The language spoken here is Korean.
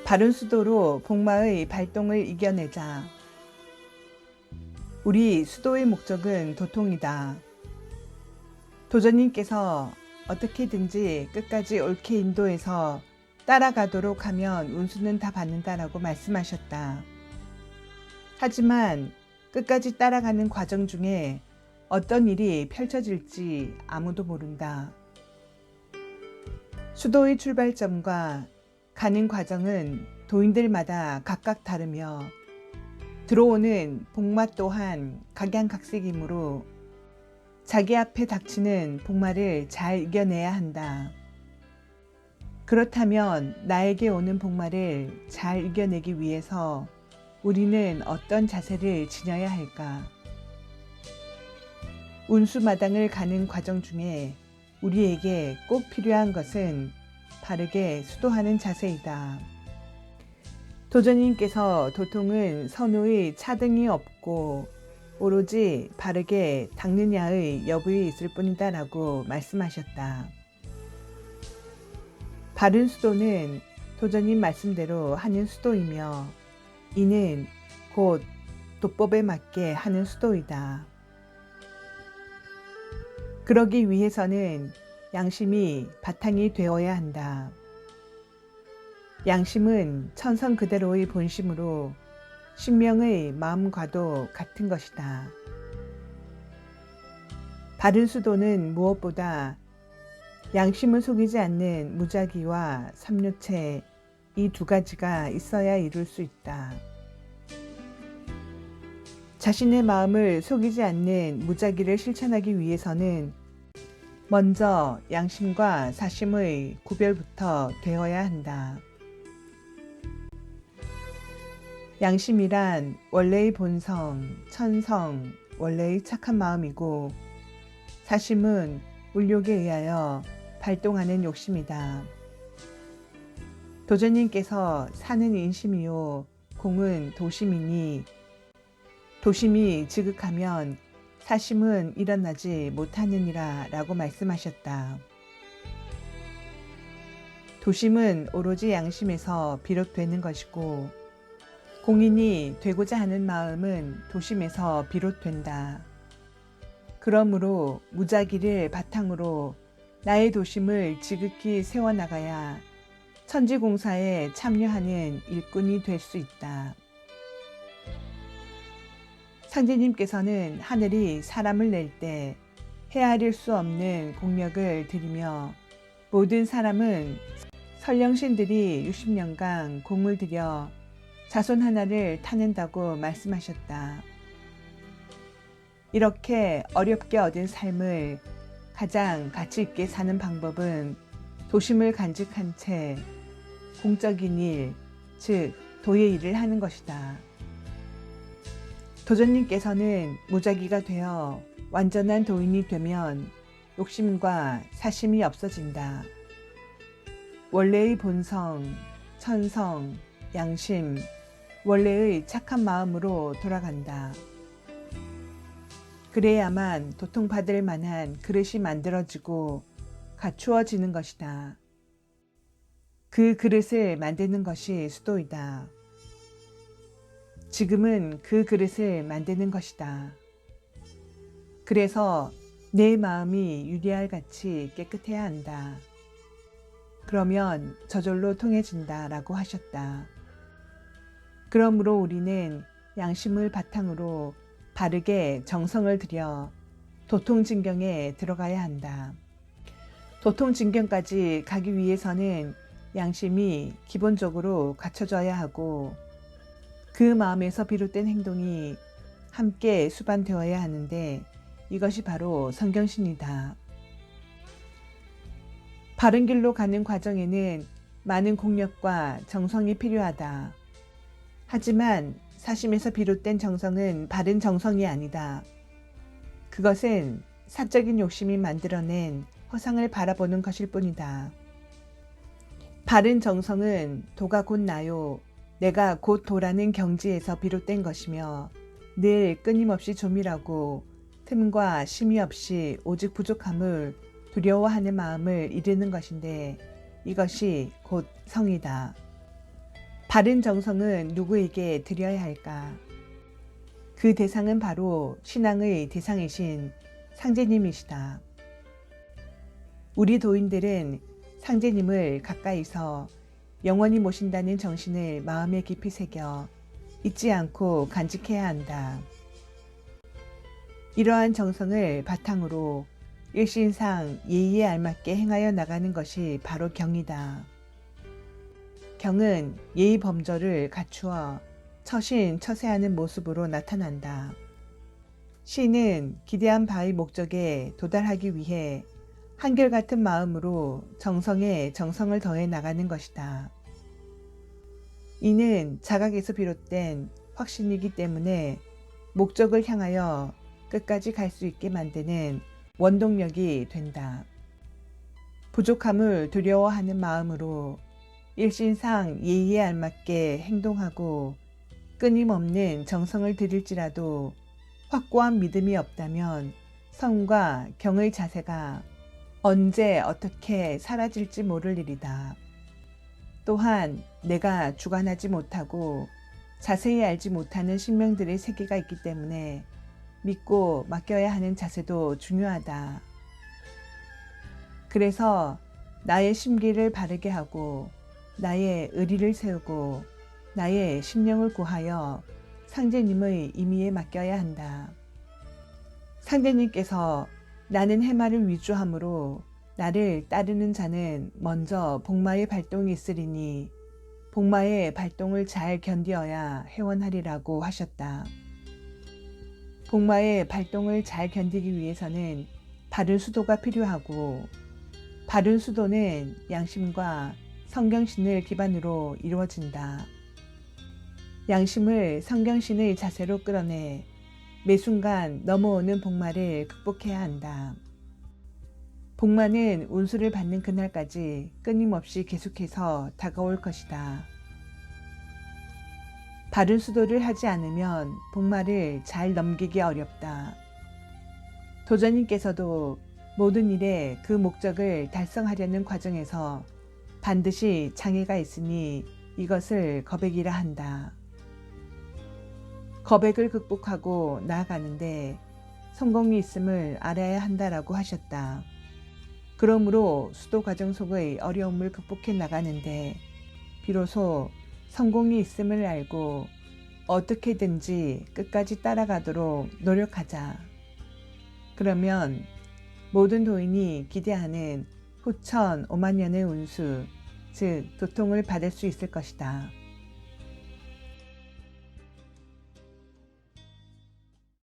바른 수도로 복마의 발동을 이겨내자. 우리 수도의 목적은 도통이다. 도전님께서 어떻게든지 끝까지 옳게 인도해서 따라가도록 하면 운수는 다 받는다라고 말씀하셨다. 하지만 끝까지 따라가는 과정 중에 어떤 일이 펼쳐질지 아무도 모른다. 수도의 출발점과 가는 과정은 도인들마다 각각 다르며 들어오는 복마 또한 각양각색이므로 자기 앞에 닥치는 복마를 잘 이겨내야 한다. 그렇다면 나에게 오는 복마를 잘 이겨내기 위해서 우리는 어떤 자세를 지녀야 할까? 운수마당을 가는 과정 중에 우리에게 꼭 필요한 것은 바르게 수도하는 자세이다. 도전님께서 도통은 선우의 차등이 없고 오로지 바르게 닦느냐의 여부에 있을 뿐이다 라고 말씀하셨다. 바른 수도는 도전님 말씀대로 하는 수도이며 이는 곧 도법에 맞게 하는 수도이다. 그러기 위해서는 양심이 바탕이 되어야 한다. 양심은 천성 그대로의 본심으로 신명의 마음과도 같은 것이다. 바른 수도는 무엇보다 양심을 속이지 않는 무작위와 삼류체 이 두 가지가 있어야 이룰 수 있다. 자신의 마음을 속이지 않는 무작위를 실천하기 위해서는 먼저 양심과 사심의 구별부터 되어야 한다. 양심이란 원래의 본성, 천성, 원래의 착한 마음이고 사심은 물욕에 의하여 발동하는 욕심이다. 도전님께서 사는 인심이요 공은 도심이니 도심이 지극하면 사심은 일어나지 못하느니라 라고 말씀하셨다. 도심은 오로지 양심에서 비롯되는 것이고 공인이 되고자 하는 마음은 도심에서 비롯된다. 그러므로 무작위를 바탕으로 나의 도심을 지극히 세워나가야 천지공사에 참여하는 일꾼이 될 수 있다. 상제님께서는 하늘이 사람을 낼 때 헤아릴 수 없는 공력을 들이며 모든 사람은 선령신들이 60년간 공을 들여 자손 하나를 타낸다고 말씀하셨다. 이렇게 어렵게 얻은 삶을 가장 가치 있게 사는 방법은 도심을 간직한 채 공적인 일, 즉 도의 일을 하는 것이다. 도전님께서는 무작위가 되어 완전한 도인이 되면 욕심과 사심이 없어진다. 원래의 본성, 천성, 양심, 원래의 착한 마음으로 돌아간다. 그래야만 도통받을 만한 그릇이 만들어지고 갖추어지는 것이다. 그 그릇을 만드는 것이 수도이다. 지금은 그 그릇을 만드는 것이다. 그래서 내 마음이 유리알 같이 깨끗해야 한다. 그러면 저절로 통해진다 라고 하셨다. 그러므로 우리는 양심을 바탕으로 바르게 정성을 들여 도통진경에 들어가야 한다. 도통진경까지 가기 위해서는 양심이 기본적으로 갖춰져야 하고 그 마음에서 비롯된 행동이 함께 수반되어야 하는데 이것이 바로 성경신이다. 바른 길로 가는 과정에는 많은 공력과 정성이 필요하다. 하지만 사심에서 비롯된 정성은 바른 정성이 아니다. 그것은 사적인 욕심이 만들어낸 허상을 바라보는 것일 뿐이다. 바른 정성은 도가 곧 나요. 내가 곧 도라는 경지에서 비롯된 것이며 늘 끊임없이 조밀하고 틈과 심이 없이 오직 부족함을 두려워하는 마음을 이루는 것인데 이것이 곧 성이다. 바른 정성은 누구에게 드려야 할까? 그 대상은 바로 신앙의 대상이신 상제님이시다. 우리 도인들은 상제님을 가까이서 영원히 모신다는 정신을 마음에 깊이 새겨 잊지 않고 간직해야 한다. 이러한 정성을 바탕으로 일신상 예의에 알맞게 행하여 나가는 것이 바로 경이다. 경은 예의 범절을 갖추어 처신처세하는 모습으로 나타난다. 시는 기대한 바의 목적에 도달하기 위해 한결같은 마음으로 정성에 정성을 더해 나가는 것이다. 이는 자각에서 비롯된 확신이기 때문에 목적을 향하여 끝까지 갈 수 있게 만드는 원동력이 된다. 부족함을 두려워하는 마음으로 일신상 예의에 알맞게 행동하고 끊임없는 정성을 들일지라도 확고한 믿음이 없다면 성과 경의 자세가 언제 어떻게 사라질지 모를 일이다. 또한 내가 주관하지 못하고 자세히 알지 못하는 신명들의 세계가 있기 때문에 믿고 맡겨야 하는 자세도 중요하다. 그래서 나의 심기를 바르게 하고 나의 의리를 세우고 나의 심령을 구하여 상제님의 임의에 맡겨야 한다. 상제님께서 나는 해마를 위주함으로 나를 따르는 자는 먼저 복마의 발동이 있으리니 복마의 발동을 잘 견디어야 회원하리라고 하셨다. 복마의 발동을 잘 견디기 위해서는 바른 수도가 필요하고 바른 수도는 양심과 성경신을 기반으로 이루어진다. 양심을 성경신의 자세로 끌어내 매 순간 넘어오는 복마를 극복해야 한다. 복마는 운수를 받는 그날까지 끊임없이 계속해서 다가올 것이다. 바른 수도를 하지 않으면 복마를 잘 넘기기 어렵다. 도전님께서도 모든 일에 그 목적을 달성하려는 과정에서 반드시 장애가 있으니 이것을 겁액이라 한다. 겁액을 극복하고 나아가는데 성공이 있음을 알아야 한다라고 하셨다. 그러므로 수도 과정 속의 어려움을 극복해 나가는데 비로소 성공이 있음을 알고 어떻게든지 끝까지 따라가도록 노력하자. 그러면 모든 도인이 기대하는 후천 5만 년의 운수, 즉 도통을 받을 수 있을 것이다.